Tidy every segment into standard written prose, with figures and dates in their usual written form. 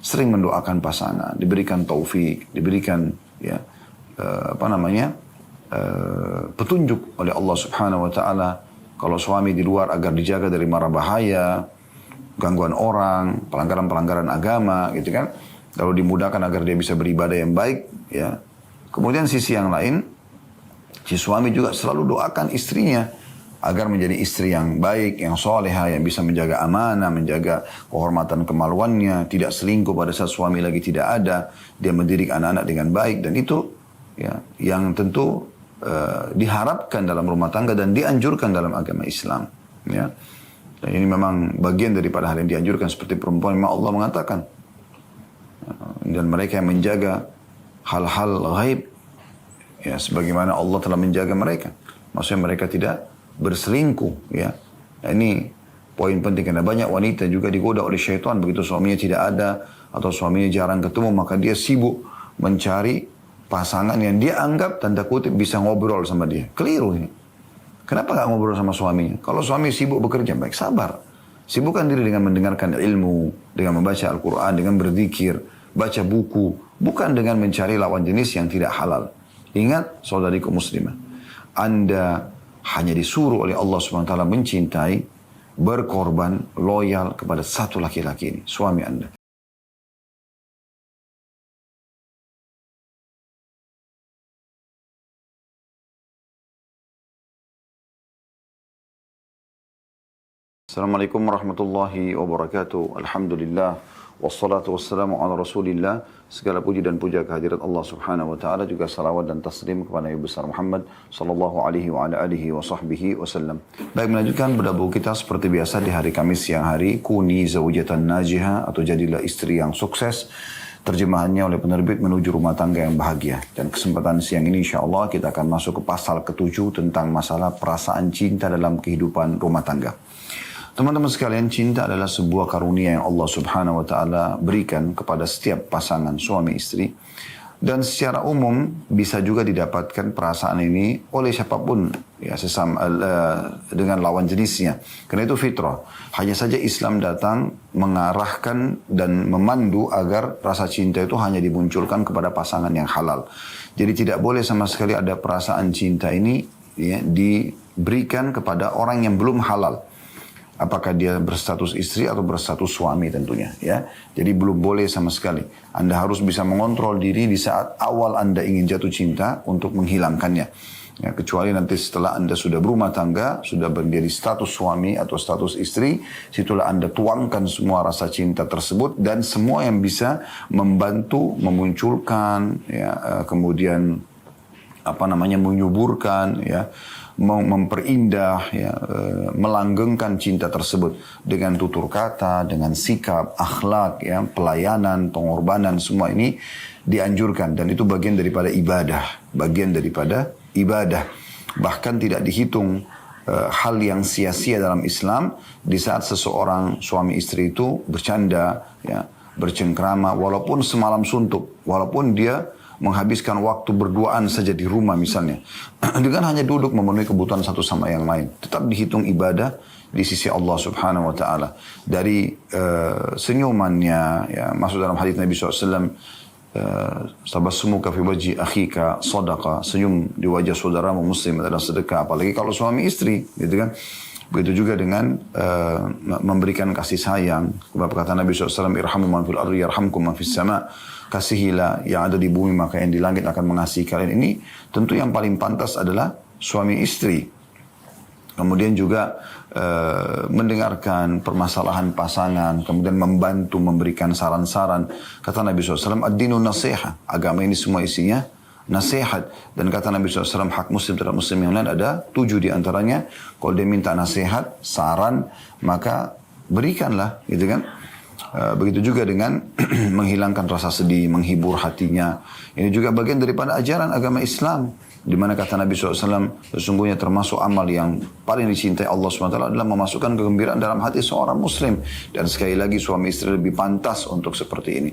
sering mendoakan pasangan, diberikan taufik, diberikan ya petunjuk oleh Allah Subhanahu wa taala. Kalau suami di luar agar dijaga dari mara bahaya, gangguan orang, pelanggaran-pelanggaran agama gitu kan. Lalu dimudahkan agar dia bisa beribadah yang baik ya. Kemudian sisi yang lain, si suami juga selalu doakan istrinya agar menjadi istri yang baik, yang soleha, yang bisa menjaga amanah, menjaga kehormatan kemaluannya, tidak selingkuh pada saat suami lagi tidak ada, dia mendidik anak-anak dengan baik, dan itu ya yang tentu diharapkan dalam rumah tangga dan dianjurkan dalam agama Islam. Ya. Dan ini memang bagian daripada hal yang dianjurkan, seperti perempuan memang Allah mengatakan. Dan mereka yang menjaga hal-hal ghaib, ya sebagaimana Allah telah menjaga mereka. Maksudnya mereka tidak berselingkuh. Ya. Nah, ini poin penting, karena banyak wanita juga digoda oleh syaitan. Begitu suaminya tidak ada atau suaminya jarang ketemu, maka dia sibuk mencari pasangan yang dia anggap tanda kutip bisa ngobrol sama dia. Keliru ini. Kenapa gak ngobrol sama suaminya? Kalau suami sibuk bekerja, baik sabar. Sibukkan diri dengan mendengarkan ilmu, dengan membaca Al-Quran, dengan berzikir, baca buku. Bukan dengan mencari lawan jenis yang tidak halal. Ingat, saudariku muslimah. Anda hanya disuruh oleh Allah SWT mencintai, berkorban, loyal kepada satu laki-laki ini, suami Anda. Assalamualaikum warahmatullahi wabarakatuh. Alhamdulillah. Wassalatu wassalamu ala rasulillah. Segala puji dan puja kehadirat Allah subhanahu wa ta'ala. Juga salawat dan taslim kepada Nabi besar Muhammad sallallahu alaihi wa ala alihi wa sahbihi wasallam. Baik, melanjutkan berdabu kita seperti biasa di hari Kamis siang hari. Kuni zawjatan najiha, atau jadilah istri yang sukses. Terjemahannya oleh penerbit Menuju Rumah Tangga yang Bahagia. Dan kesempatan siang ini insya Allah kita akan masuk ke pasal ke-7 tentang masalah perasaan cinta dalam kehidupan rumah tangga. Teman-teman sekalian, cinta adalah sebuah karunia yang Allah Subhanahu wa ta'ala berikan kepada setiap pasangan suami istri. Dan secara umum bisa juga didapatkan perasaan ini oleh siapapun ya, dengan lawan jenisnya. Karena itu fitrah. Hanya saja Islam datang mengarahkan dan memandu agar rasa cinta itu hanya dimunculkan kepada pasangan yang halal. Jadi tidak boleh sama sekali ada perasaan cinta ini ya, diberikan kepada orang yang belum halal. Apakah dia berstatus istri atau berstatus suami tentunya ya. Jadi belum boleh sama sekali. Anda harus bisa mengontrol diri di saat awal Anda ingin jatuh cinta untuk menghilangkannya. Ya, kecuali nanti setelah Anda sudah berumah tangga, sudah menjadi status suami atau status istri, situlah Anda tuangkan semua rasa cinta tersebut dan semua yang bisa membantu memunculkan ya, kemudian menyuburkan ya, memperindah ya, melanggengkan cinta tersebut dengan tutur kata, dengan sikap, akhlak ya, pelayanan, pengorbanan, semua ini dianjurkan dan itu bagian daripada ibadah, bahkan tidak dihitung hal yang sia-sia dalam Islam di saat seseorang suami istri itu bercanda ya, bercengkrama walaupun semalam suntuk, walaupun dia menghabiskan waktu berduaan saja di rumah misalnya. Dengan hanya duduk memenuhi kebutuhan satu sama yang lain. Tetap dihitung ibadah di sisi Allah subhanahu wa ta'ala. Dari senyumannya, ya, masuk dalam hadits Nabi SAW, tabassumuka fi wajhi akhika sadaqah, senyum di wajah saudaramu muslim adalah sedekah. Apalagi kalau suami istri, gitu kan. Begitu juga dengan memberikan kasih sayang. Kata Nabi SAW, irhamu man fil ardi yarhamkum man fis sama'. Kasihilah yang ada di bumi maka yang di langit akan mengasihi kalian. Ini tentu yang paling pantas adalah suami istri. Kemudian juga mendengarkan permasalahan pasangan, kemudian membantu memberikan saran-saran. Kata Nabi SAW, ad-dinu nasiha. Agama ini semua isinya nasihat. Dan kata Nabi SAW, hak muslim terhadap muslim yang lain ada 7 diantaranya. Kalau dia minta nasihat, saran, maka berikanlah, gitu kan. Begitu juga dengan menghilangkan rasa sedih, menghibur hatinya. Ini juga bagian daripada ajaran agama Islam. Di mana kata Nabi SAW, sesungguhnya termasuk amal yang paling dicintai Allah SWT adalah memasukkan kegembiraan dalam hati seorang muslim. Dan sekali lagi suami istri lebih pantas untuk seperti ini.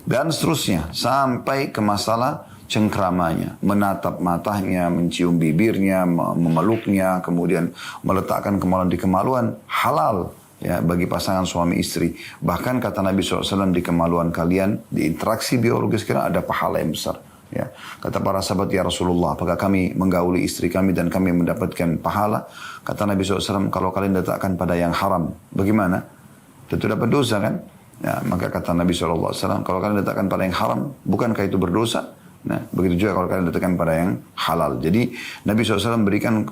Dan seterusnya, sampai ke masalah cengkramanya, menatap matanya, mencium bibirnya, memeluknya, kemudian meletakkan kemaluan di kemaluan halal. ya bagi pasangan suami istri. Bahkan kata Nabi SAW, di kemaluan kalian, di interaksi biologis kalian ada pahala yang besar. Ya. Kata para sahabat, ya Rasulullah, apakah kami menggauli istri kami dan kami mendapatkan pahala? Kata Nabi SAW, kalau kalian letakkan pada yang haram, bagaimana? Tentu dapat dosa kan? Ya, maka kata Nabi SAW, kalau kalian letakkan pada yang haram, bukankah itu berdosa? Nah, begitu juga kalau kalian letakkan pada yang halal. Jadi Nabi SAW berikan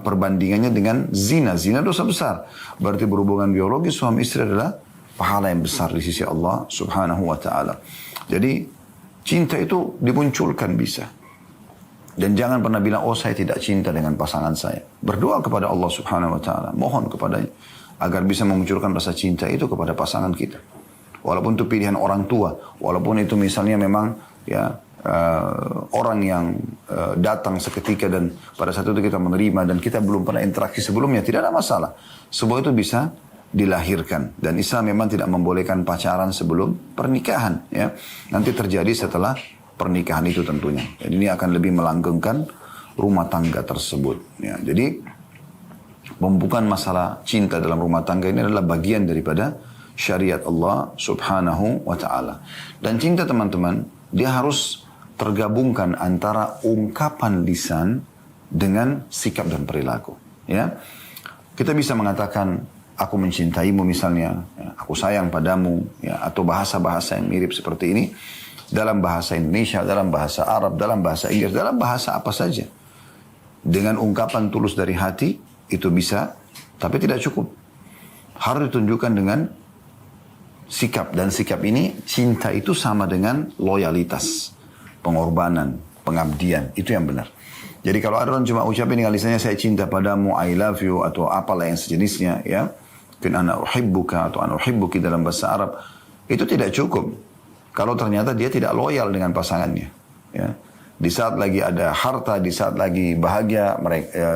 perbandingannya dengan zina. Zina dosa besar. Berarti berhubungan biologis suami istri adalah pahala yang besar di sisi Allah Subhanahu wa ta'ala. Jadi cinta itu dimunculkan bisa. Dan jangan pernah bilang, oh saya tidak cinta dengan pasangan saya. Berdoa kepada Allah Subhanahu wa ta'ala. Mohon kepadanya agar bisa memunculkan rasa cinta itu kepada pasangan kita. Walaupun itu pilihan orang tua. Walaupun itu misalnya memang ya orang yang datang seketika dan pada saat itu kita menerima dan kita belum pernah interaksi sebelumnya, tidak ada masalah. Semua itu bisa dilahirkan. Dan Islam memang tidak membolehkan pacaran sebelum pernikahan. Ya. Nanti terjadi setelah pernikahan itu tentunya. Jadi ini akan lebih melanggengkan rumah tangga tersebut. Ya. Jadi pembukaan masalah cinta dalam rumah tangga ini adalah bagian daripada syariat Allah Subhanahu wa ta'ala. Dan cinta teman-teman, dia harus tergabungkan antara ungkapan lisan dengan sikap dan perilaku. Ya, kita bisa mengatakan aku mencintaimu misalnya, ya, aku sayang padamu, ya, atau bahasa-bahasa yang mirip seperti ini dalam bahasa Indonesia, dalam bahasa Arab, dalam bahasa Inggris, dalam bahasa apa saja. Dengan ungkapan tulus dari hati itu bisa, tapi tidak cukup. Harus ditunjukkan dengan sikap, dan sikap ini cinta itu sama dengan loyalitas, pengorbanan, pengabdian, itu yang benar. Jadi kalau ada orang cuma ucapin dengan lisannya saya cinta padamu, I love you atau apalah yang sejenisnya, ya, mungkin ana uhibbuka atau ana uhibbuki dalam bahasa Arab, itu tidak cukup kalau ternyata dia tidak loyal dengan pasangannya. Ya. Di saat lagi ada harta, di saat lagi bahagia,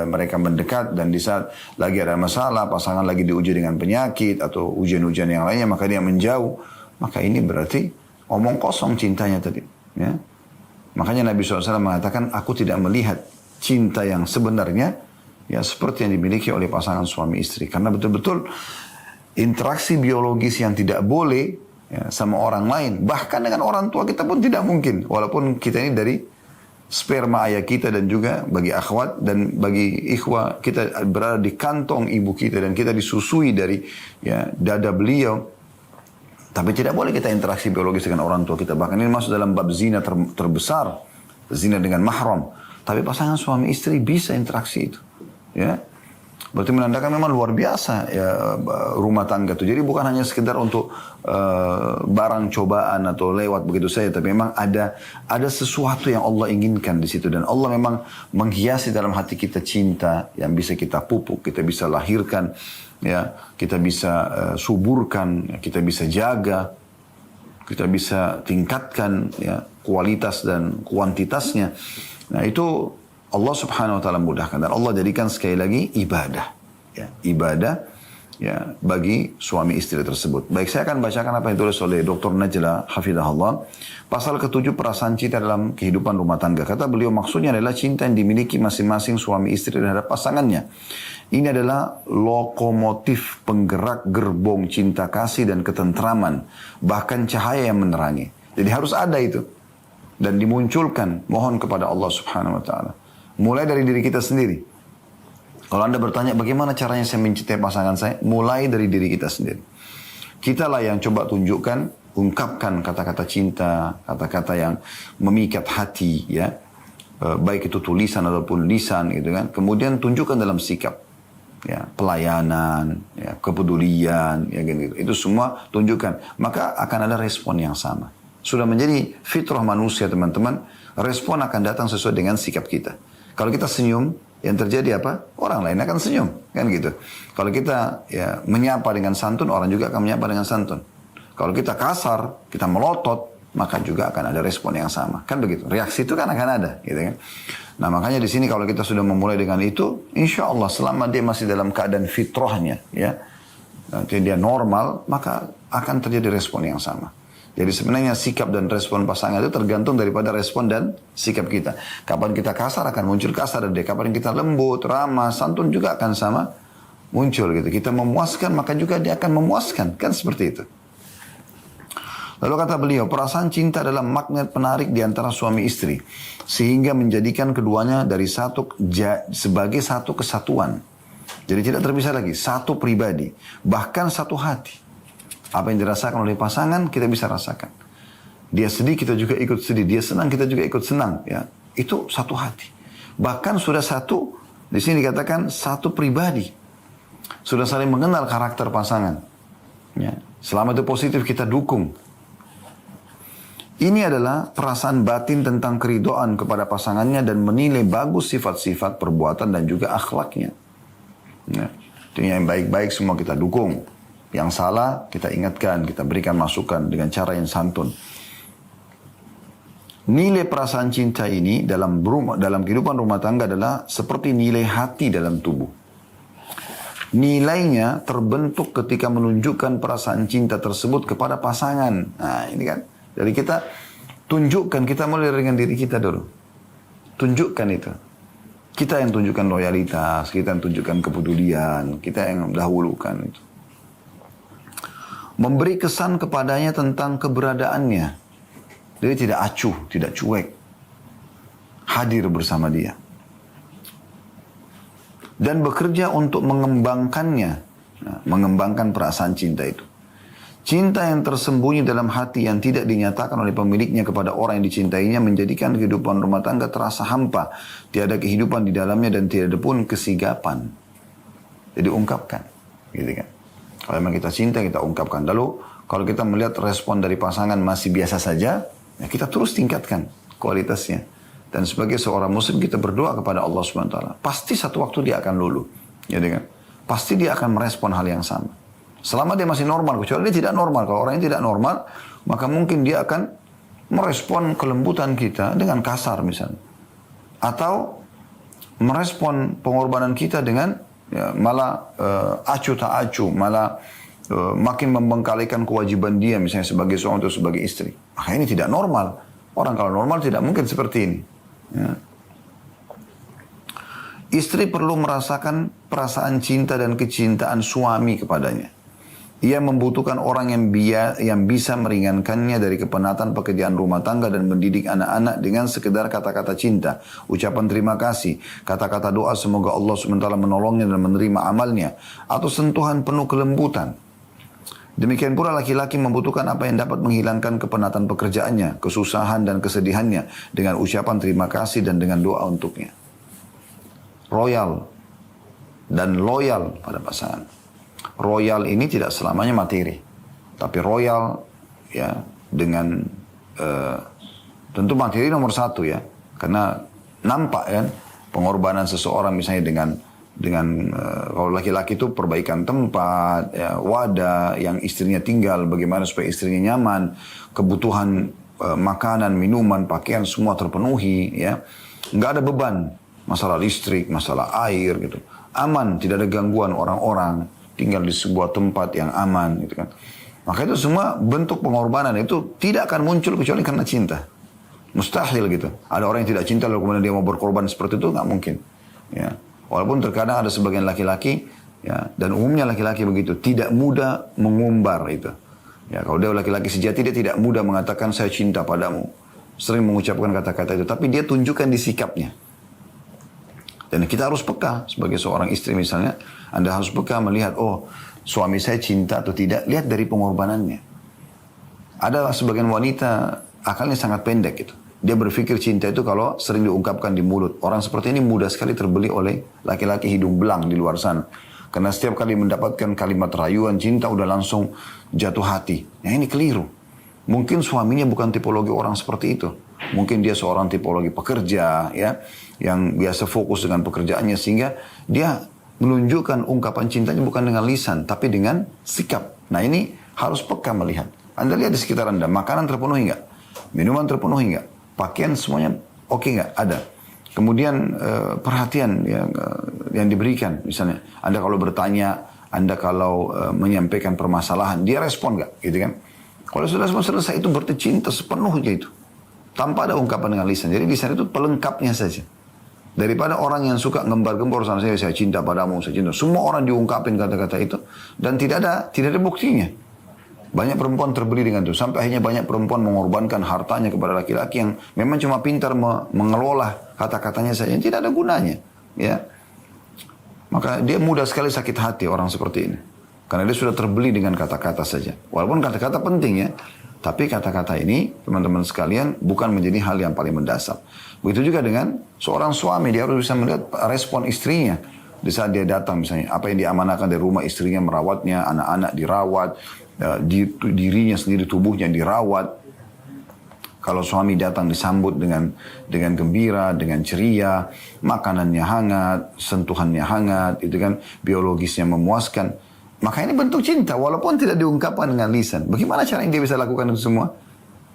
mereka mendekat, dan di saat lagi ada masalah, pasangan lagi diuji dengan penyakit atau ujian-ujian yang lainnya, maka dia menjauh. Maka ini berarti omong kosong cintanya tadi. Ya. Makanya Nabi SAW mengatakan, aku tidak melihat cinta yang sebenarnya ya seperti yang dimiliki oleh pasangan suami istri. Karena betul-betul interaksi biologis yang tidak boleh ya, sama orang lain, bahkan dengan orang tua kita pun tidak mungkin. Walaupun kita ini dari sperma ayah kita, dan juga bagi akhwat dan bagi ikhwah kita berada di kantong ibu kita dan kita disusui dari ya dada beliau, tapi tidak boleh kita interaksi biologis dengan orang tua kita. Bahkan ini masuk dalam bab zina terbesar, zina dengan mahram. Tapi pasangan suami istri bisa interaksi itu, ya. Berarti menandakan memang luar biasa ya rumah tangga itu. Jadi bukan hanya sekedar untuk barang cobaan atau lewat begitu saja, tapi memang ada sesuatu yang Allah inginkan di situ, dan Allah memang menghiasi dalam hati kita cinta yang bisa kita pupuk, kita bisa lahirkan, ya, kita bisa suburkan, kita bisa jaga, kita bisa tingkatkan ya kualitas dan kuantitasnya. Nah itu Allah Subhanahu wa ta'ala mudahkan, dan Allah jadikan sekali lagi ibadah. Ya, ibadah ya bagi suami istri tersebut. Baik, saya akan bacakan apa yang ditulis oleh Dr. Najla Hafidahullah. Pasal ke-7 perasaan cinta dalam kehidupan rumah tangga. Kata beliau, maksudnya adalah cinta yang dimiliki masing-masing suami istri terhadap pasangannya. Ini adalah lokomotif penggerak gerbong cinta kasih dan ketentraman, bahkan cahaya yang menerangi. Jadi harus ada itu dan dimunculkan. Mohon kepada Allah Subhanahu wa ta'ala. Mulai dari diri kita sendiri. Kalau Anda bertanya bagaimana caranya saya mencintai pasangan saya, mulai dari diri kita sendiri. Kitalah yang coba tunjukkan, ungkapkan kata-kata cinta, kata-kata yang memikat hati, ya, baik itu tulisan ataupun lisan, gitu kan. Kemudian tunjukkan dalam sikap, ya, pelayanan, ya, kepedulian, ya, gitu. Itu semua tunjukkan. Maka akan ada respon yang sama. Sudah menjadi fitrah manusia, teman-teman. Respon akan datang sesuai dengan sikap kita. Kalau kita senyum, yang terjadi apa? Orang lain akan senyum, kan gitu. Kalau kita ya menyapa dengan santun, orang juga akan menyapa dengan santun. Kalau kita kasar, kita melotot, maka juga akan ada respon yang sama, kan begitu. Reaksi itu kan akan ada, gitu kan. Nah makanya di sini kalau kita sudah memulai dengan itu, insya Allah selama dia masih dalam keadaan fitrahnya, ya, nanti dia normal, maka akan terjadi respon yang sama. Jadi sebenarnya sikap dan respon pasangan itu tergantung daripada respon dan sikap kita. Kapan kita kasar akan muncul kasar dari dia. Kapan kita lembut, ramah, santun juga akan sama muncul gitu. Kita memuaskan, maka juga dia akan memuaskan. Kan seperti itu. Lalu kata beliau, perasaan cinta adalah magnet penarik di antara suami istri. Sehingga menjadikan keduanya sebagai satu kesatuan. Jadi tidak terpisah lagi, satu pribadi. Bahkan satu hati. Apa yang dirasakan oleh pasangan, kita bisa rasakan. Dia sedih, kita juga ikut sedih. Dia senang, kita juga ikut senang. Ya, itu satu hati. Bahkan sudah satu, di sini dikatakan satu pribadi. Sudah saling mengenal karakter pasangan. Ya, selama itu positif, kita dukung. Ini adalah perasaan batin tentang keridoan kepada pasangannya dan menilai bagus sifat-sifat, perbuatan, dan juga akhlaknya. Ya, yang baik-baik semua kita dukung. Yang salah kita ingatkan, kita berikan masukan dengan cara yang santun. Nilai perasaan cinta ini dalam kehidupan rumah tangga adalah seperti nilai hati dalam tubuh. Nilainya terbentuk ketika menunjukkan perasaan cinta tersebut kepada pasangan. Nah ini kan, jadi kita tunjukkan, kita mulai dengan diri kita dulu. Tunjukkan itu. Kita yang tunjukkan loyalitas, kita yang tunjukkan kepedulian, kita yang dahulukan itu. Memberi kesan kepadanya tentang keberadaannya. Jadi tidak acuh, tidak cuek. Hadir bersama dia. Dan bekerja untuk mengembangkannya. Nah, mengembangkan perasaan cinta itu. Cinta yang tersembunyi dalam hati yang tidak dinyatakan oleh pemiliknya kepada orang yang dicintainya menjadikan kehidupan rumah tangga terasa hampa. Tiada kehidupan di dalamnya dan tidak ada pun kesigapan. Jadi ungkapkan. Gitu kan. Kalau memang kita cinta, kita ungkapkan. Lalu kalau kita melihat respon dari pasangan masih biasa saja, ya kita terus tingkatkan kualitasnya. Dan sebagai seorang muslim kita berdoa kepada Allah SWT. Pasti satu waktu dia akan luluh. Ya kan? Pasti dia akan merespon hal yang sama. Selama dia masih normal. Kecuali dia tidak normal. Kalau orang yang tidak normal, maka mungkin dia akan merespon kelembutan kita dengan kasar misalnya. Atau merespon pengorbanan kita dengan ya, malah acuh tak acuh. Malah makin membengkalikan kewajiban dia misalnya sebagai seorang atau sebagai istri. Maka ini tidak normal. Orang kalau normal tidak mungkin seperti ini. Ya. Istri perlu merasakan perasaan cinta dan kecintaan suami kepadanya. Ia membutuhkan orang yang bisa meringankannya dari kepenatan pekerjaan rumah tangga dan mendidik anak-anak dengan sekedar kata-kata cinta, ucapan terima kasih, kata-kata doa semoga Allah SWT menolongnya dan menerima amalnya, atau sentuhan penuh kelembutan. Demikian pula laki-laki membutuhkan apa yang dapat menghilangkan kepenatan pekerjaannya, kesusahan dan kesedihannya dengan ucapan terima kasih dan dengan doa untuknya. Royal dan loyal pada pasangan. Royal ini tidak selamanya materi, tapi royal ya dengan tentu materi nomor satu ya, karena nampak kan pengorbanan seseorang misalnya dengan kalau laki-laki itu perbaikan tempat, ya, wadah yang istrinya tinggal, bagaimana supaya istrinya nyaman, kebutuhan makanan, minuman, pakaian semua terpenuhi, ya, nggak ada beban, masalah listrik, masalah air, gitu, aman, tidak ada gangguan orang-orang, tinggal di sebuah tempat yang aman, gitu kan. Maka itu semua bentuk pengorbanan itu tidak akan muncul kecuali karena cinta, mustahil gitu. Ada orang yang tidak cinta lalu kemudian dia mau berkorban seperti itu nggak mungkin, ya. Walaupun terkadang ada sebagian laki-laki, ya, dan umumnya laki-laki begitu, tidak mudah mengumbar itu. Ya, kalau dia laki-laki sejati, dia tidak mudah mengatakan saya cinta padamu. Sering mengucapkan kata-kata itu, tapi dia tunjukkan di sikapnya. Dan kita harus peka sebagai seorang istri misalnya, Anda harus peka melihat, oh suami saya cinta atau tidak, lihat dari pengorbanannya. Ada sebagian wanita akalnya sangat pendek gitu. Dia berpikir cinta itu kalau sering diungkapkan di mulut. Orang seperti ini mudah sekali terbeli oleh laki-laki hidung belang di luar sana. Karena setiap kali mendapatkan kalimat rayuan cinta udah langsung jatuh hati. Nah ini keliru. Mungkin suaminya bukan tipologi orang seperti itu. Mungkin dia seorang tipologi pekerja ya, yang biasa fokus dengan pekerjaannya sehingga dia menunjukkan ungkapan cintanya bukan dengan lisan tapi dengan sikap. Nah ini harus peka melihat. Anda lihat di sekitar Anda, makanan terpenuhi nggak? Minuman terpenuhi nggak? Pakaian semuanya oke nggak? Ada. Kemudian perhatian yang diberikan. Misalnya Anda kalau bertanya, Anda kalau menyampaikan permasalahan, dia respon nggak? Gitu kan? Kalau sudah semua selesai itu berarti cinta sepenuhnya itu. Tanpa ada ungkapan dengan lisan. Jadi lisan itu pelengkapnya saja. Daripada orang yang suka ngembar-gembor sama saya cinta padamu, saya cinta. Semua orang diungkapin kata-kata itu dan tidak ada buktinya. Banyak perempuan terbeli dengan itu. Sampai akhirnya banyak perempuan mengorbankan hartanya kepada laki-laki yang memang cuma pintar mengelola kata-katanya saja. Tidak ada gunanya. Ya. Maka dia mudah sekali sakit hati orang seperti ini. Karena dia sudah terbeli dengan kata-kata saja. Walaupun kata-kata penting ya. Tapi kata-kata ini, teman-teman sekalian, bukan menjadi hal yang paling mendasar. Begitu juga dengan seorang suami, dia harus bisa melihat respon istrinya. Di saat dia datang misalnya, apa yang diamanahkan dari rumah istrinya, merawatnya, anak-anak dirawat, dirinya sendiri, tubuhnya dirawat. Kalau suami datang disambut dengan gembira, dengan ceria, makanannya hangat, sentuhannya hangat, itu kan biologisnya memuaskan. Maka ini bentuk cinta, walaupun tidak diungkapkan dengan lisan. Bagaimana caranya dia bisa lakukan itu semua?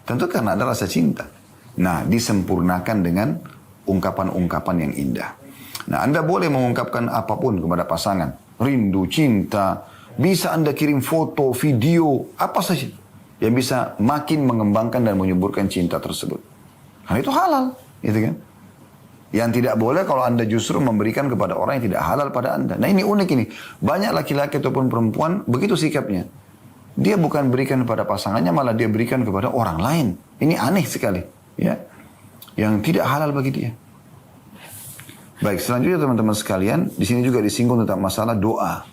Tentu karena ada rasa cinta. Nah, disempurnakan dengan ungkapan-ungkapan yang indah. Nah, Anda boleh mengungkapkan apapun kepada pasangan. Rindu, cinta, bisa Anda kirim foto, video, apa saja. Yang bisa makin mengembangkan dan menyuburkan cinta tersebut. Karena itu halal, gitu kan? Yang tidak boleh kalau Anda justru memberikan kepada orang yang tidak halal pada Anda. Nah ini unik ini. Banyak laki-laki ataupun perempuan begitu sikapnya. Dia bukan berikan kepada pasangannya, malah dia berikan kepada orang lain. Ini aneh sekali. Ya, yang tidak halal bagi dia. Baik, selanjutnya teman-teman sekalian. Di sini juga disinggung tentang masalah doa.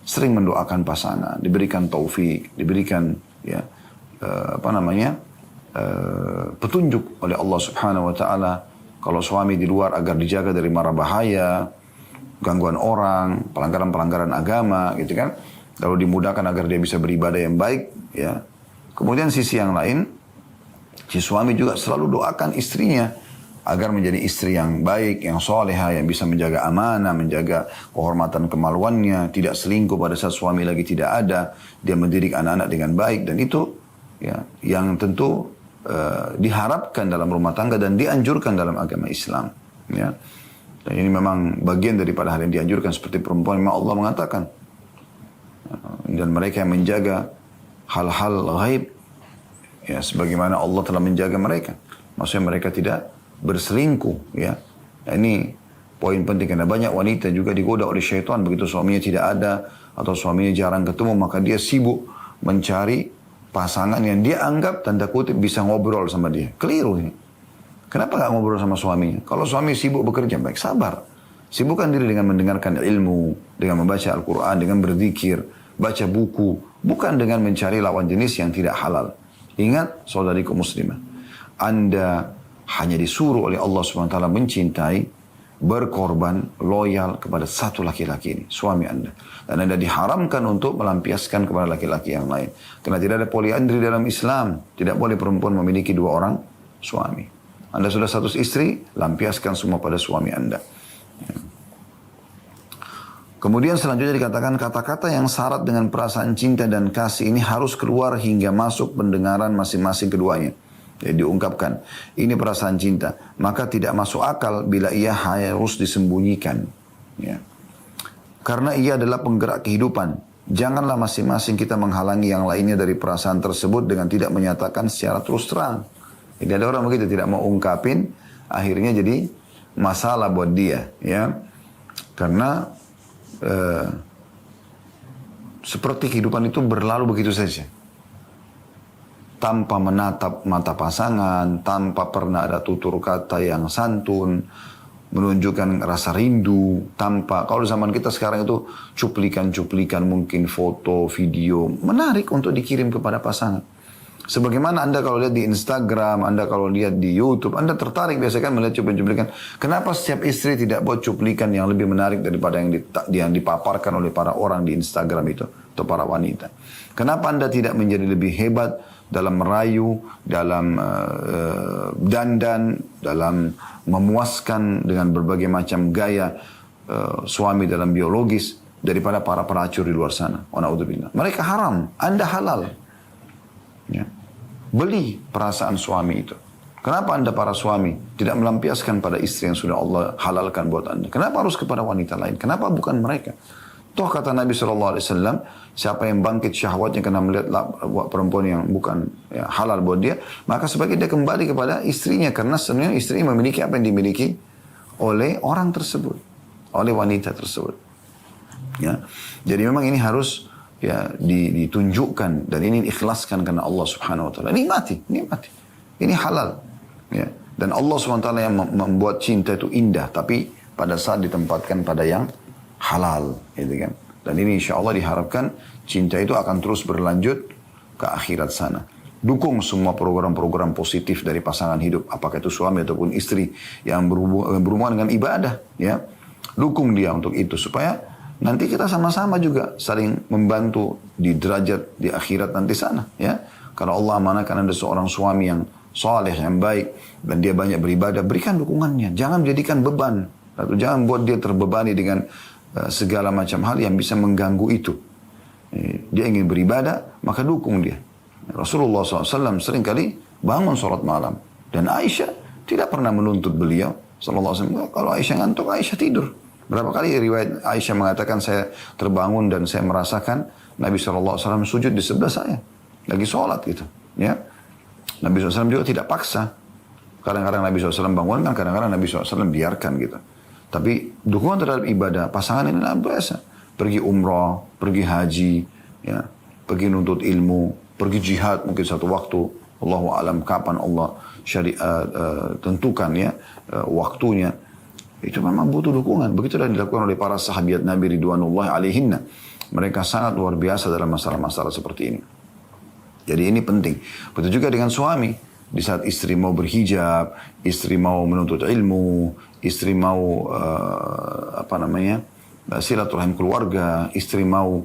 Sering mendoakan pasangan. Diberikan taufik. Diberikan petunjuk oleh Allah subhanahu wa ta'ala. Kalau suami di luar agar dijaga dari mara bahaya, gangguan orang, pelanggaran-pelanggaran agama, gitu kan. Lalu dimudahkan agar dia bisa beribadah yang baik, ya. Kemudian sisi yang lain, si suami juga selalu doakan istrinya agar menjadi istri yang baik, yang soleha, yang bisa menjaga amanah, menjaga kehormatan kemaluannya, tidak selingkuh pada saat suami lagi tidak ada, dia mendidik anak-anak dengan baik, dan itu ya yang tentu diharapkan dalam rumah tangga dan dianjurkan dalam agama Islam. Ya. Dan ini memang bagian daripada hal yang dianjurkan seperti perempuan memang Allah mengatakan. Dan mereka yang menjaga hal-hal ghaib, ya sebagaimana Allah telah menjaga mereka. Maksudnya mereka tidak berselingkuh. Ya. Nah, ini poin penting karena banyak wanita juga digoda oleh syaitan begitu suaminya tidak ada atau suaminya jarang ketemu maka dia sibuk mencari pasangan yang dia anggap tanda kutip bisa ngobrol sama dia. Keliru ini. Kenapa gak ngobrol sama suaminya? Kalau suami sibuk bekerja, baik sabar. Sibukkan diri dengan mendengarkan ilmu, dengan membaca Al-Quran, dengan berzikir, baca buku. Bukan dengan mencari lawan jenis yang tidak halal. Ingat, saudariku muslimah. Anda hanya disuruh oleh Allah SWT mencintai, berkorban, loyal kepada satu laki-laki ini, suami Anda. Dan Anda diharamkan untuk melampiaskan kepada laki-laki yang lain. Karena tidak ada poliandri dalam Islam. Tidak boleh perempuan memiliki dua orang suami. Anda sudah satu istri, lampiaskan semua pada suami Anda. Kemudian selanjutnya dikatakan kata-kata yang syarat dengan perasaan cinta dan kasih ini harus keluar hingga masuk pendengaran masing-masing keduanya. Jadi diungkapkan, ini perasaan cinta. Maka tidak masuk akal bila ia harus disembunyikan. Ya. Karena ia adalah penggerak kehidupan. Janganlah masing-masing kita menghalangi yang lainnya dari perasaan tersebut dengan tidak menyatakan secara terus terang. Jadi ada orang begitu, tidak mau ungkapin, akhirnya jadi masalah buat dia. Ya. Karena seperti kehidupan itu berlalu begitu saja. Tanpa menatap mata pasangan, tanpa pernah ada tutur kata yang santun, menunjukkan rasa rindu, tanpa, kalau zaman kita sekarang itu cuplikan-cuplikan mungkin foto, video, menarik untuk dikirim kepada pasangan. Sebagaimana Anda kalau lihat di Instagram, Anda kalau lihat di YouTube, Anda tertarik biasanya kan melihat cuplikan-cuplikan. Kenapa setiap istri tidak buat cuplikan yang lebih menarik daripada yang dipaparkan oleh para orang di Instagram itu, atau para wanita? Kenapa Anda tidak menjadi lebih hebat dalam merayu, dalam dandan, dalam memuaskan dengan berbagai macam gaya suami dalam biologis daripada para pelacur di luar sana? Wa na'udzubillah. Mereka haram, Anda halal. Ya. Beli perasaan suami itu. Kenapa Anda para suami tidak melampiaskan pada istri yang sudah Allah halalkan buat Anda? Kenapa harus kepada wanita lain? Kenapa bukan mereka? Toh kata Nabi SAW, siapa yang bangkit syahwatnya karena melihat perempuan yang bukan ya, halal buat dia, maka sebaiknya dia kembali kepada istrinya. Karena sebenarnya istri memiliki apa yang dimiliki oleh orang tersebut, oleh wanita tersebut. Ya, jadi memang ini harus ya ditunjukkan dan ini diikhlaskan karena Allah Subhanahu Wa Taala. Nikmati. Ini halal. Ya. Dan Allah Subhanahu Wa Taala yang membuat cinta itu indah, tapi pada saat ditempatkan pada yang halal, gitu kan. Dan ini insya Allah diharapkan cinta itu akan terus berlanjut ke akhirat sana. Dukung semua program-program positif dari pasangan hidup, apakah itu suami ataupun istri yang berhubungan dengan ibadah, ya. Dukung dia untuk itu supaya nanti kita sama-sama juga saling membantu di derajat di akhirat nanti sana, ya. Kalau Allah amanahkan ada seorang suami yang saleh, yang baik dan dia banyak beribadah, berikan dukungannya. Jangan menjadikan beban atau jangan buat dia terbebani dengan segala macam hal yang bisa mengganggu itu. Dia ingin beribadah, maka dukung dia. Rasulullah SAW seringkali bangun sholat malam. Dan Aisyah tidak pernah menuntut beliau SAW. Kalau Aisyah ngantuk, Aisyah tidur. Berapa kali riwayat Aisyah mengatakan saya terbangun dan saya merasakan Nabi SAW sujud di sebelah saya. Lagi sholat gitu. Ya. Nabi SAW juga tidak paksa. Kadang-kadang Nabi SAW bangunkan, kadang-kadang Nabi SAW biarkan gitu. Tapi dukungan terhadap ibadah pasangan ini adalah biasa. Pergi umrah, pergi haji, ya, pergi nuntut ilmu, pergi jihad mungkin satu waktu. Allahu a'lam kapan Allah tentukan ya waktunya. Itu memang butuh dukungan. Begitulah dilakukan oleh para sahabat Nabi Ridwanullah alaihinna. Mereka sangat luar biasa dalam masalah-masalah seperti ini. Jadi ini penting. Betul juga dengan suami. Di saat istri mau berhijab, istri mau menuntut ilmu, istri mau silaturahim keluarga, istri mau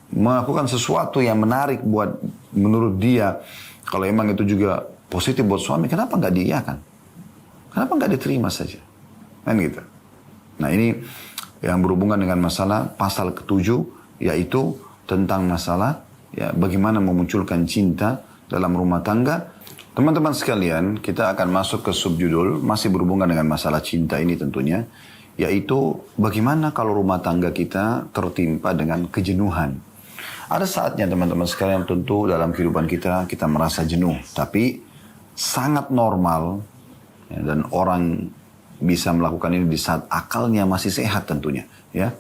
melakukan sesuatu yang menarik buat menurut dia. Kalau emang itu juga positif buat suami, kenapa nggak diiyakan? Kenapa nggak diterima saja? Kan gitu. Nah ini yang berhubungan dengan masalah pasal ke-7, yaitu tentang masalah ya bagaimana memunculkan cinta dalam rumah tangga. Teman-teman sekalian, kita akan masuk ke subjudul masih berhubungan dengan masalah cinta ini tentunya, yaitu bagaimana kalau rumah tangga kita tertimpa dengan kejenuhan. Ada saatnya teman-teman sekalian tentu dalam kehidupan kita merasa jenuh, tapi sangat normal ya, dan orang bisa melakukan ini di saat akalnya masih sehat tentunya, ya.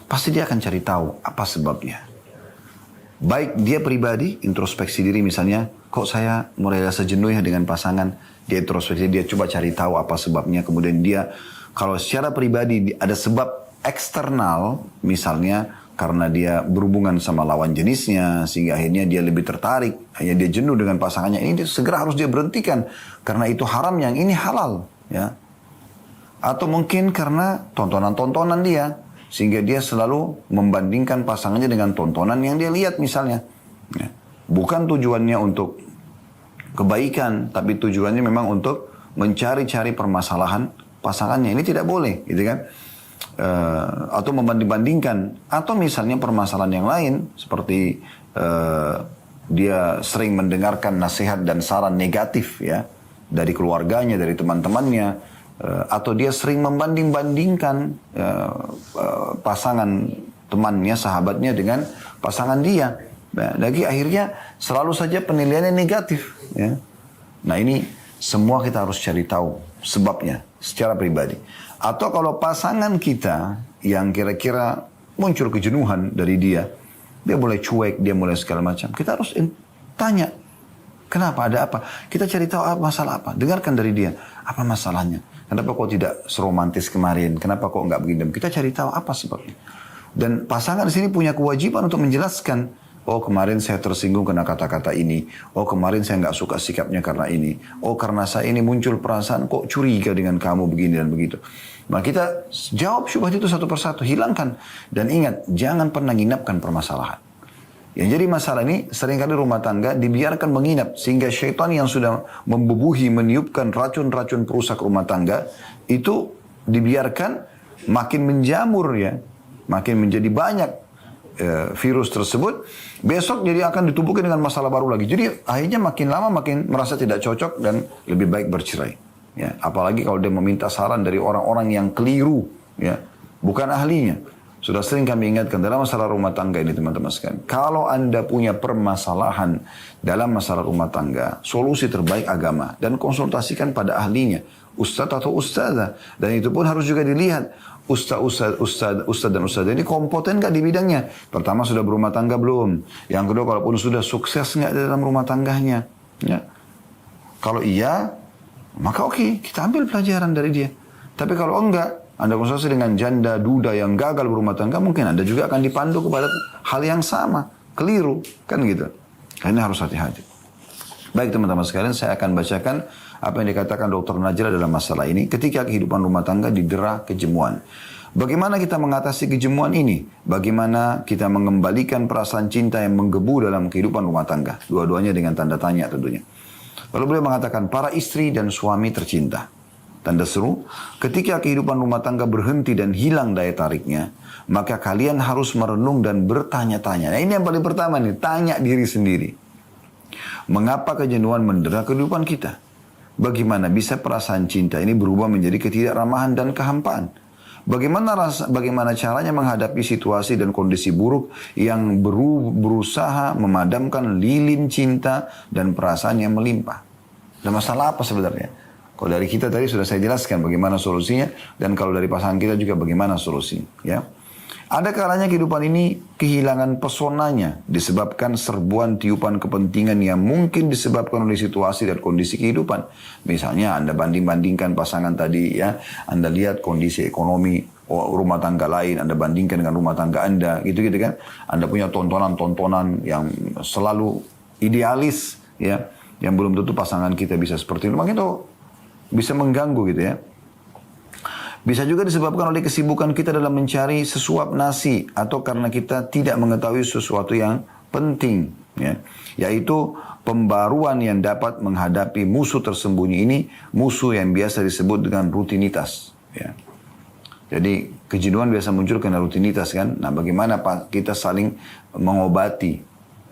Pasti dia akan cari tahu apa sebabnya. Baik dia pribadi, introspeksi diri misalnya, kok saya mulai rasa jenuh ya dengan pasangan, dia introspeksi, dia coba cari tahu apa sebabnya, kemudian dia, kalau secara pribadi ada sebab eksternal, misalnya karena dia berhubungan sama lawan jenisnya, sehingga akhirnya dia lebih tertarik, hanya dia jenuh dengan pasangannya, ini segera harus dia berhentikan, karena itu haram, yang ini halal, ya. Atau mungkin karena tontonan-tontonan dia, sehingga dia selalu membandingkan pasangannya dengan tontonan yang dia lihat misalnya. Ya. Bukan tujuannya untuk kebaikan, tapi tujuannya memang untuk mencari-cari permasalahan pasangannya. Ini tidak boleh, gitu kan? Atau membanding-bandingkan. Atau misalnya permasalahan yang lain, seperti dia sering mendengarkan nasihat dan saran negatif ya dari keluarganya, dari teman-temannya. Atau dia sering membanding-bandingkan pasangan temannya, sahabatnya dengan pasangan dia. Lagi akhirnya selalu saja penilaiannya negatif. Ya. Nah ini semua kita harus cari tahu sebabnya secara pribadi. Atau kalau pasangan kita yang kira-kira muncul kejenuhan dari dia mulai cuek, dia mulai segala macam. Kita harus tanya, kenapa, ada apa? Kita cari tahu masalah apa. Dengarkan dari dia, apa masalahnya. Kenapa kok tidak seromantis kemarin? Kenapa kok nggak begini? Kita cari tahu apa sebabnya. Dan pasangan di sini punya kewajiban untuk menjelaskan. Oh kemarin saya tersinggung karena kata-kata ini. Oh kemarin saya nggak suka sikapnya karena ini. Oh karena saya ini muncul perasaan kok curiga dengan kamu begini dan begitu. Nah kita jawab syubhat itu satu persatu. Hilangkan. Dan ingat, jangan pernah nginapkan permasalahan. Yang jadi masalah ini seringkali rumah tangga dibiarkan menginap sehingga syaitan yang sudah membubuhi, meniupkan racun-racun perusak rumah tangga itu dibiarkan makin menjamur ya, makin menjadi banyak virus tersebut. Besok jadi akan ditumpukan dengan masalah baru lagi. Jadi akhirnya makin lama makin merasa tidak cocok dan lebih baik bercerai. Ya, apalagi kalau dia meminta saran dari orang-orang yang keliru, ya, bukan ahlinya. Sudah sering kami ingatkan dalam masalah rumah tangga ini teman-teman sekalian. Kalau Anda punya permasalahan dalam masalah rumah tangga, solusi terbaik agama dan konsultasikan pada ahlinya. ustadz atau ustadzah. Dan itu pun harus juga dilihat. Ustadz dan ustadzah ini kompeten nggak di bidangnya? Pertama, sudah berumah tangga belum? Yang kedua, kalaupun sudah sukses nggak dalam rumah tangganya? Ya. Kalau iya, maka oke, kita ambil pelajaran dari dia. Tapi kalau enggak, Anda konsultasi dengan janda, duda yang gagal berumah tangga, mungkin Anda juga akan dipandu kepada hal yang sama. Keliru, kan gitu. Karena harus hati-hati. Baik teman-teman sekalian, saya akan bacakan apa yang dikatakan Dr. Najla dalam masalah ini. Ketika kehidupan rumah tangga didera kejemuan. Bagaimana kita mengatasi kejemuan ini? Bagaimana kita mengembalikan perasaan cinta yang menggebu dalam kehidupan rumah tangga? Dua-duanya dengan tanda tanya tentunya. Lalu beliau mengatakan, para istri dan suami tercinta. Tanda seru, ketika kehidupan rumah tangga berhenti dan hilang daya tariknya, maka kalian harus merenung dan bertanya-tanya. Nah ini yang paling pertama nih, tanya diri sendiri. Mengapa kejenuhan mendera kehidupan kita? Bagaimana bisa perasaan cinta ini berubah menjadi ketidakramahan dan kehampaan? Bagaimana caranya menghadapi situasi dan kondisi buruk yang berusaha memadamkan lilin cinta dan perasaan yang melimpah? Ada masalah apa sebenarnya? Kalau dari kita tadi sudah saya jelaskan bagaimana solusinya, dan kalau dari pasangan kita juga bagaimana solusinya. Ya. Ada kalanya kehidupan ini kehilangan pesonanya disebabkan serbuan tiupan kepentingan yang mungkin disebabkan oleh situasi dan kondisi kehidupan. Misalnya Anda banding-bandingkan pasangan tadi, ya, Anda lihat kondisi ekonomi rumah tangga lain, Anda bandingkan dengan rumah tangga Anda, gitu-gitu kan. Anda punya tontonan-tontonan yang selalu idealis, ya, yang belum tentu pasangan kita bisa seperti itu. Makanya itu bisa mengganggu gitu ya. Bisa juga disebabkan oleh kesibukan kita dalam mencari sesuap nasi atau karena kita tidak mengetahui sesuatu yang penting, ya, yaitu pembaruan yang dapat menghadapi musuh tersembunyi ini, musuh yang biasa disebut dengan rutinitas. Ya. Jadi kejenuhan biasa muncul karena rutinitas kan. Nah, bagaimana kita saling mengobati,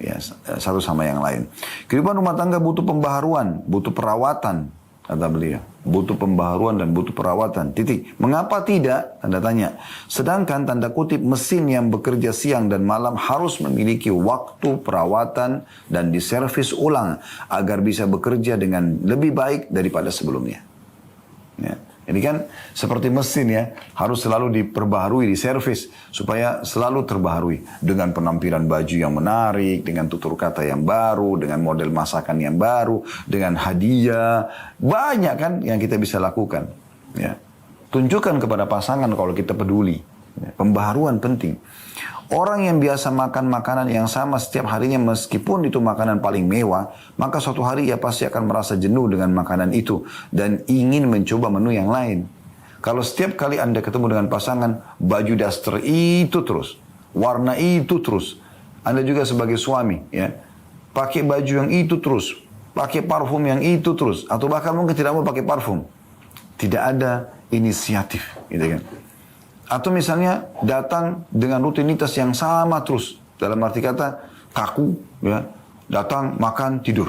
ya, satu sama yang lain. Kehidupan rumah tangga butuh pembaharuan, butuh perawatan. Kata beliau, butuh pembaharuan dan butuh perawatan. Titik. Mengapa tidak? Tanda tanya. Sedangkan tanda kutip mesin yang bekerja siang dan malam harus memiliki waktu perawatan dan diservis ulang agar bisa bekerja dengan lebih baik daripada sebelumnya. Ya. Ini kan seperti mesin ya, harus selalu diperbaharui, diservis supaya selalu terbaharui dengan penampilan baju yang menarik, dengan tutur kata yang baru, dengan model masakan yang baru, dengan hadiah. Banyak kan yang kita bisa lakukan. Ya. Tunjukkan kepada pasangan kalau kita peduli. Ya. Pembaharuan penting. Orang yang biasa makan makanan yang sama setiap harinya meskipun itu makanan paling mewah, maka suatu hari ia pasti akan merasa jenuh dengan makanan itu dan ingin mencoba menu yang lain. Kalau setiap kali Anda ketemu dengan pasangan, baju daster itu terus, warna itu terus. Anda juga sebagai suami, ya, pakai baju yang itu terus, pakai parfum yang itu terus, atau bahkan mungkin tidak mau pakai parfum. Tidak ada inisiatif, gitu kan. Atau misalnya datang dengan rutinitas yang sama terus. Dalam arti kata kaku, ya, datang, makan, tidur.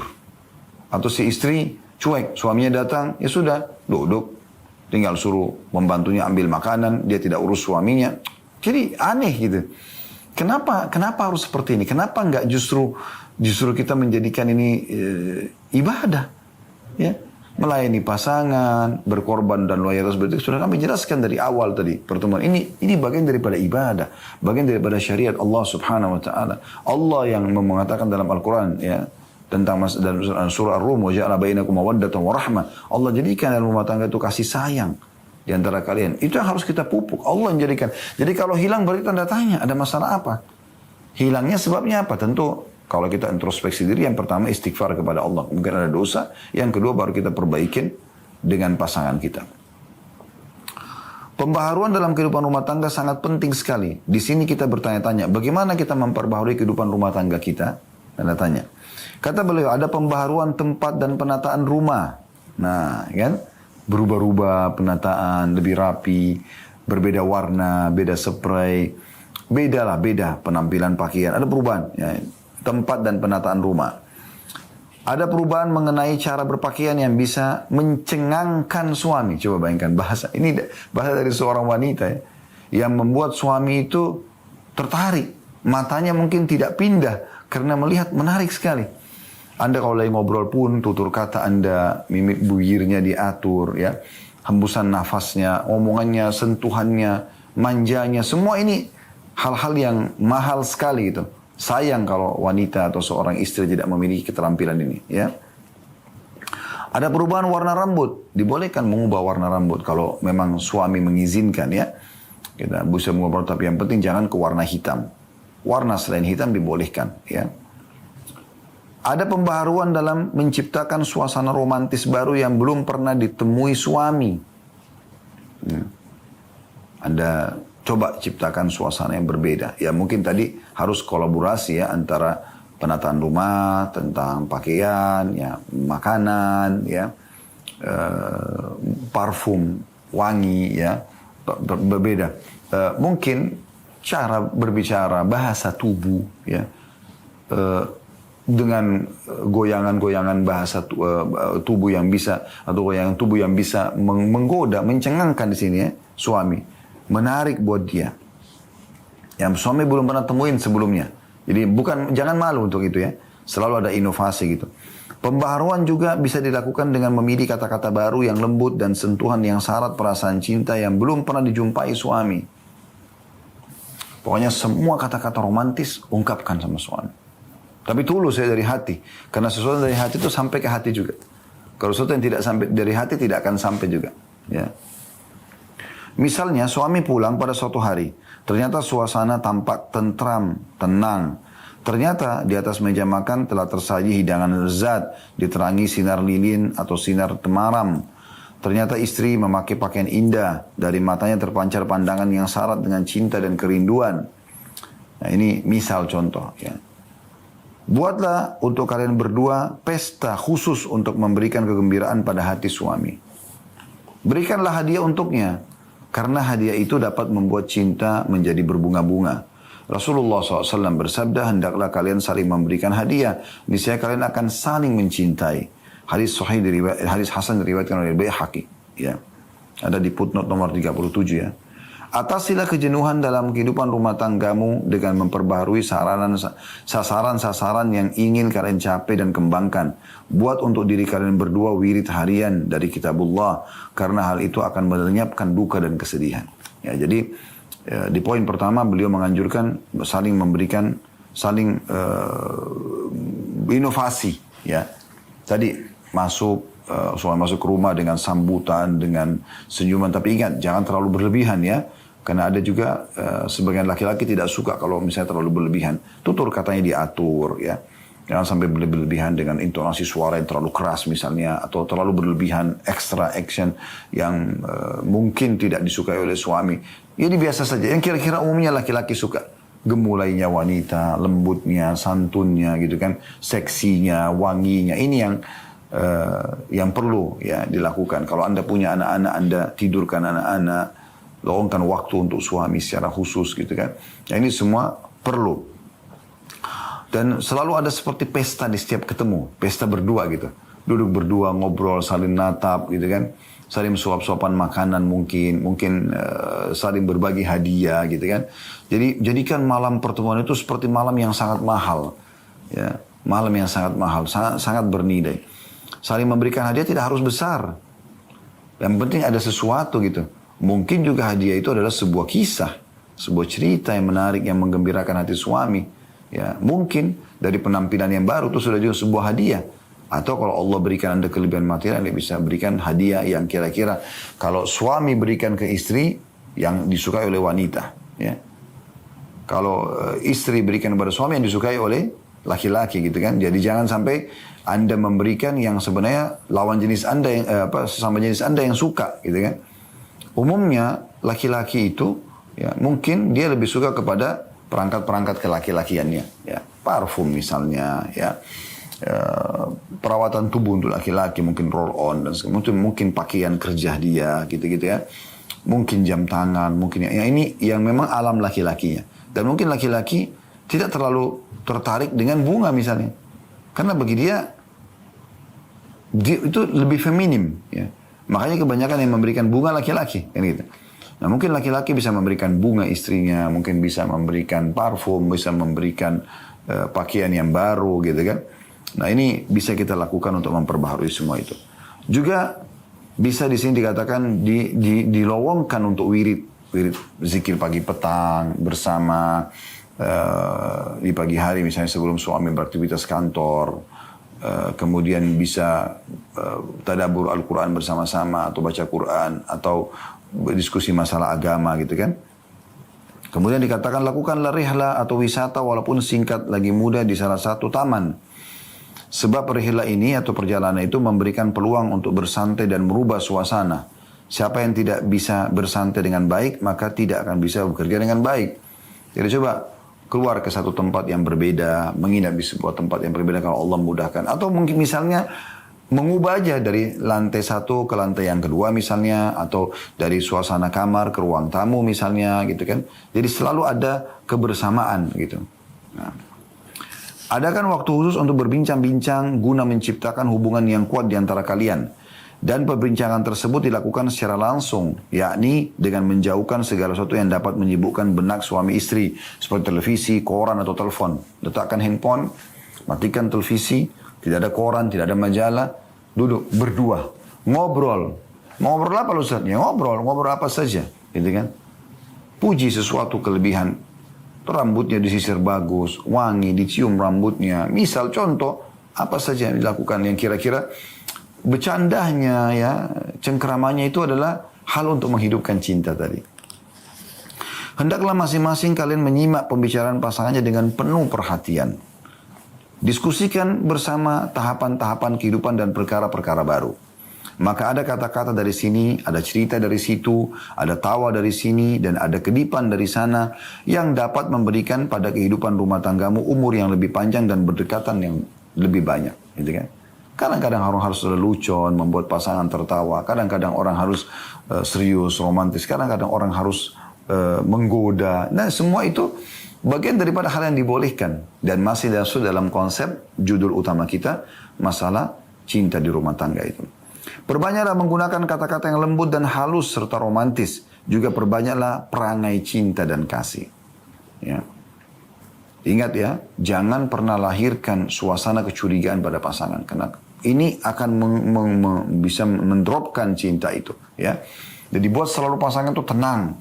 Atau si istri cuek, suaminya datang, ya sudah, duduk. Tinggal suruh membantunya ambil makanan, dia tidak urus suaminya. Jadi aneh gitu. Kenapa harus seperti ini? Kenapa enggak justru kita menjadikan ini ibadah? Ya. Melayani pasangan, berkorban dan loyalitas betul. Sudah kami jelaskan dari awal tadi pertemuan ini bagian daripada ibadah, bagian daripada syariat Allah Subhanahu wa taala. Allah yang mengatakan dalam Al-Qur'an, ya, tentang dalam surah Ar-Rum, wa ja'ala bainakum mawaddatan wa rahmah. Allah jadikan dalam rumah tangga itu kasih sayang di antara kalian. Itu yang harus kita pupuk. Allah yang jadikan. Jadi kalau hilang berarti tanda tanya, ada masalah apa? Hilangnya sebabnya apa? Tentu kalau kita introspeksi diri, yang pertama istighfar kepada Allah. Mungkin ada dosa. Yang kedua baru kita perbaikin dengan pasangan kita. Pembaharuan dalam kehidupan rumah tangga sangat penting sekali. Di sini kita bertanya-tanya, bagaimana kita memperbaharui kehidupan rumah tangga kita? Tanda tanya. Kata beliau, ada pembaharuan tempat dan penataan rumah. Nah, kan? Berubah-ubah penataan, lebih rapi, berbeda warna, beda spray. Beda penampilan pakaian. Ada perubahan, ya. Tempat dan penataan rumah. Ada perubahan mengenai cara berpakaian yang bisa mencengangkan suami. Coba bayangkan bahasa dari seorang wanita, ya, yang membuat suami itu tertarik. Matanya mungkin tidak pindah karena melihat menarik sekali. Anda kalau lagi ngobrol pun tutur kata Anda, mimik bibirnya diatur ya. Hembusan nafasnya, omongannya, sentuhannya, manjanya, semua ini hal-hal yang mahal sekali itu. Sayang kalau wanita atau seorang istri tidak memiliki keterampilan ini ya. Ada perubahan warna rambut, dibolehkan mengubah warna rambut kalau memang suami mengizinkan ya. Kita bisa mengubah, tapi yang penting jangan ke warna hitam. Warna selain hitam dibolehkan ya. Ada pembaharuan dalam menciptakan suasana romantis baru yang belum pernah ditemui suami. Anda coba ciptakan suasana yang berbeda. Ya mungkin tadi harus kolaborasi ya antara penataan rumah, tentang pakaian, ya, makanan, ya, parfum, wangi, ya, berbeda. Mungkin cara berbicara, bahasa tubuh, ya, dengan goyangan-goyangan bahasa tubuh yang bisa, atau goyangan tubuh yang bisa menggoda, mencengangkan di sini ya, suami, menarik buat dia. Yang suami belum pernah temuin sebelumnya. Jadi jangan malu untuk itu ya. Selalu ada inovasi gitu. Pembaharuan juga bisa dilakukan dengan memilih kata-kata baru yang lembut dan sentuhan yang syarat perasaan cinta yang belum pernah dijumpai suami. Pokoknya semua kata-kata romantis ungkapkan sama suami. Tapi tulus ya dari hati. Karena sesuatu dari hati itu sampai ke hati juga. Kalau sesuatu yang tidak sampai dari hati tidak akan sampai juga. Ya. Misalnya suami pulang pada suatu hari. Ternyata suasana tampak tentram, tenang. Ternyata di atas meja makan telah tersaji hidangan lezat, diterangi sinar lilin atau sinar temaram. Ternyata istri memakai pakaian indah, dari matanya terpancar pandangan yang syarat dengan cinta dan kerinduan. Nah ini misal contoh ya. Buatlah untuk kalian berdua pesta khusus untuk memberikan kegembiraan pada hati suami. Berikanlah hadiah untuknya. Karena hadiah itu dapat membuat cinta menjadi berbunga-bunga. Rasulullah SAW bersabda, hendaklah kalian saling memberikan hadiah. Niscaya kalian akan saling mencintai. Hadis sahih hadis hasan diriwayatkan oleh Baihaqi. Ya. Ada di footnote nomor 37 ya. Atasilah kejenuhan dalam kehidupan rumah tanggamu dengan memperbaharui sasaran-sasaran yang ingin kalian capai dan kembangkan. Buat untuk diri kalian berdua wirid harian dari kitabullah. Karena hal itu akan melenyapkan duka dan kesedihan. Ya, jadi di poin pertama beliau menganjurkan saling memberikan, saling inovasi. Ya. Tadi soal masuk ke rumah dengan sambutan, dengan senyuman. Tapi ingat, jangan terlalu berlebihan ya. Karena ada juga sebagian laki-laki tidak suka kalau misalnya terlalu berlebihan. Tutur katanya diatur ya. Jangan sampai berlebihan dengan intonasi suara yang terlalu keras misalnya. Atau terlalu berlebihan extra action yang mungkin tidak disukai oleh suami. Ini biasa saja. Yang kira-kira umumnya laki-laki suka. Gemulainya wanita, lembutnya, santunnya gitu kan. Seksinya, wanginya. Ini yang perlu ya dilakukan. Kalau Anda punya anak-anak, Anda tidurkan anak-anak. Luangkan waktu untuk suami secara khusus gitu kan. Nah, ini semua perlu. Dan selalu ada seperti pesta di setiap ketemu. Pesta berdua gitu. Duduk berdua, ngobrol, saling natap gitu kan. Saling suap-suapan makanan mungkin. Mungkin saling berbagi hadiah gitu kan. Jadi jadikan malam pertemuan itu seperti malam yang sangat mahal. Ya, malam yang sangat mahal. Sangat bernilai. Saling memberikan hadiah tidak harus besar. Yang penting ada sesuatu gitu. Mungkin juga hadiah itu adalah sebuah kisah, sebuah cerita yang menarik, yang menggembirakan hati suami. Ya, mungkin dari penampilan yang baru itu sudah juga sebuah hadiah. Atau kalau Allah berikan Anda kelebihan material, Anda bisa berikan hadiah yang kira-kira kalau suami berikan ke istri yang disukai oleh wanita. Ya. Kalau istri berikan kepada suami yang disukai oleh laki-laki gitu kan. Jadi jangan sampai Anda memberikan yang sebenarnya lawan jenis Anda yang sesama jenis Anda yang suka gitu kan. Umumnya laki-laki itu ya mungkin dia lebih suka kepada perangkat-perangkat kelaki-lakiannya ya, parfum misalnya ya, perawatan tubuh untuk laki-laki mungkin roll on dan mungkin pakaian kerja dia gitu-gitu ya, mungkin jam tangan mungkin ya ini yang memang alam laki-lakinya. Dan mungkin laki-laki tidak terlalu tertarik dengan bunga misalnya, karena bagi dia itu lebih feminim ya. Makanya kebanyakan yang memberikan bunga laki-laki kan gitu. Nah mungkin laki-laki bisa memberikan bunga istrinya, mungkin bisa memberikan parfum, bisa memberikan pakaian yang baru gitu kan. Nah ini bisa kita lakukan untuk memperbaharui semua itu. Juga bisa di sini dikatakan dilowongkan untuk wirid zikir pagi petang bersama di pagi hari misalnya sebelum suami beraktivitas kantor, kemudian bisa tadabbur Al-Quran bersama-sama atau baca Quran atau diskusi masalah agama gitu kan. Kemudian dikatakan lakukanlah rihlah atau wisata walaupun singkat lagi muda di salah satu taman. Sebab rihlah ini atau perjalanan itu memberikan peluang untuk bersantai dan merubah suasana. Siapa yang tidak bisa bersantai dengan baik, maka tidak akan bisa bekerja dengan baik. Jadi coba keluar ke satu tempat yang berbeda, menginap di sebuah tempat yang berbeda kalau Allah mudahkan. Atau mungkin misalnya mengubah aja dari lantai satu ke lantai yang kedua misalnya, atau dari suasana kamar ke ruang tamu misalnya gitu kan. Jadi selalu ada kebersamaan gitu. Nah, adakan waktu khusus untuk berbincang-bincang guna menciptakan hubungan yang kuat di antara kalian. Dan perbincangan tersebut dilakukan secara langsung, yakni dengan menjauhkan segala sesuatu yang dapat menyibukkan benak suami istri, seperti televisi, koran, atau telepon. Letakkan handphone, matikan televisi, tidak ada koran, tidak ada majalah, duduk berdua, ngobrol. Ngobrol apa Ustaz? Ya ngobrol apa saja, gitu kan? Puji sesuatu kelebihan, rambutnya disisir bagus, wangi, dicium rambutnya. Misal contoh, apa saja yang dilakukan yang kira-kira bercandanya ya, cengkeramannya itu adalah hal untuk menghidupkan cinta tadi. Hendaklah masing-masing kalian menyimak pembicaraan pasangannya dengan penuh perhatian. Diskusikan bersama tahapan-tahapan kehidupan dan perkara-perkara baru. Maka ada kata-kata dari sini, ada cerita dari situ, ada tawa dari sini, dan ada kedipan dari sana yang dapat memberikan pada kehidupan rumah tanggamu umur yang lebih panjang dan berdekatan yang lebih banyak, gitu kan? Kadang-kadang orang harus lelucon, membuat pasangan tertawa. Kadang-kadang orang harus serius, romantis. Kadang-kadang orang harus menggoda. Nah semua itu bagian daripada hal yang dibolehkan. Dan masih dalam konsep judul utama kita, masalah cinta di rumah tangga itu. Perbanyaklah menggunakan kata-kata yang lembut dan halus serta romantis. Juga perbanyaklah perangai cinta dan kasih. Ya. Ingat ya, jangan pernah lahirkan suasana kecurigaan pada pasangan. Karena ini akan bisa mendropkan cinta itu. Ya. Jadi buat selalu pasangan itu tenang.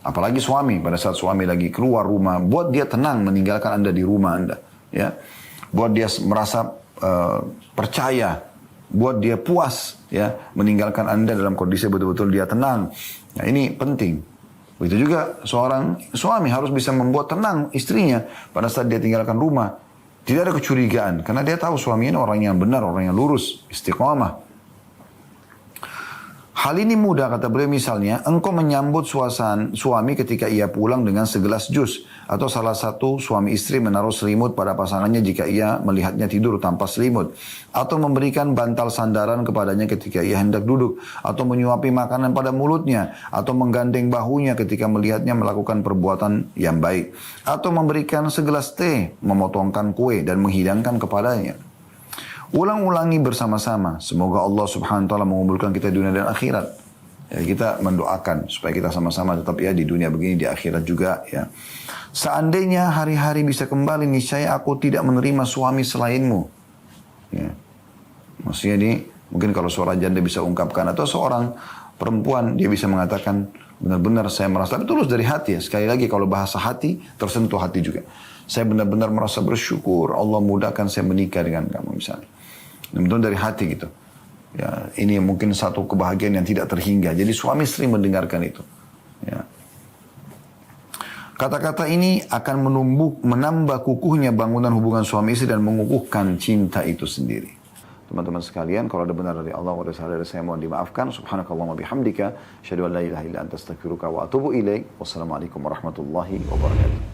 Apalagi suami, pada saat suami lagi keluar rumah, buat dia tenang meninggalkan Anda di rumah Anda. Ya. Buat dia merasa percaya, buat dia puas ya meninggalkan Anda dalam kondisi betul-betul dia tenang. Nah ini penting. Begitu juga seorang suami harus bisa membuat tenang istrinya pada saat dia tinggalkan rumah. Tidak ada kecurigaan. Karena dia tahu suaminya orang yang benar, orang yang lurus, istiqamah. Hal ini mudah, kata beliau, misalnya, engkau menyambut suami ketika ia pulang dengan segelas jus. Atau salah satu suami istri menaruh selimut pada pasangannya jika ia melihatnya tidur tanpa selimut. Atau memberikan bantal sandaran kepadanya ketika ia hendak duduk. Atau menyuapi makanan pada mulutnya. Atau menggandeng bahunya ketika melihatnya melakukan perbuatan yang baik. Atau memberikan segelas teh, memotongkan kue dan menghidangkan kepadanya. Ulang-ulangi bersama-sama. Semoga Allah subhanahu wa ta'ala mengumpulkan kita di dunia dan akhirat. Ya, kita mendoakan supaya kita sama-sama tetap ya di dunia begini, di akhirat juga ya. Seandainya hari-hari bisa kembali, niscaya aku tidak menerima suami selainmu. Ya. Maksudnya ini mungkin kalau seorang janda bisa ungkapkan, atau seorang perempuan dia bisa mengatakan benar-benar saya merasa, tapi tulus dari hati ya. Sekali lagi kalau bahasa hati, tersentuh hati juga. Saya benar-benar merasa bersyukur Allah mudahkan saya menikah dengan kamu misalnya. Betul dari hati gitu. Ya, ini mungkin satu kebahagiaan yang tidak terhingga. Jadi suami istri mendengarkan itu. Ya. Kata-kata ini akan menambah kukuhnya bangunan hubungan suami istri dan mengukuhkan cinta itu sendiri. Teman-teman sekalian, kalau ada benar dari Allah, ada salah dari saya mohon dimaafkan. Subhanakallahumma bihamdika, asyhadu an la ilaha illa anta astaghfiruka wa atubu ilaik. Wassalamualaikum warahmatullahi wabarakatuh.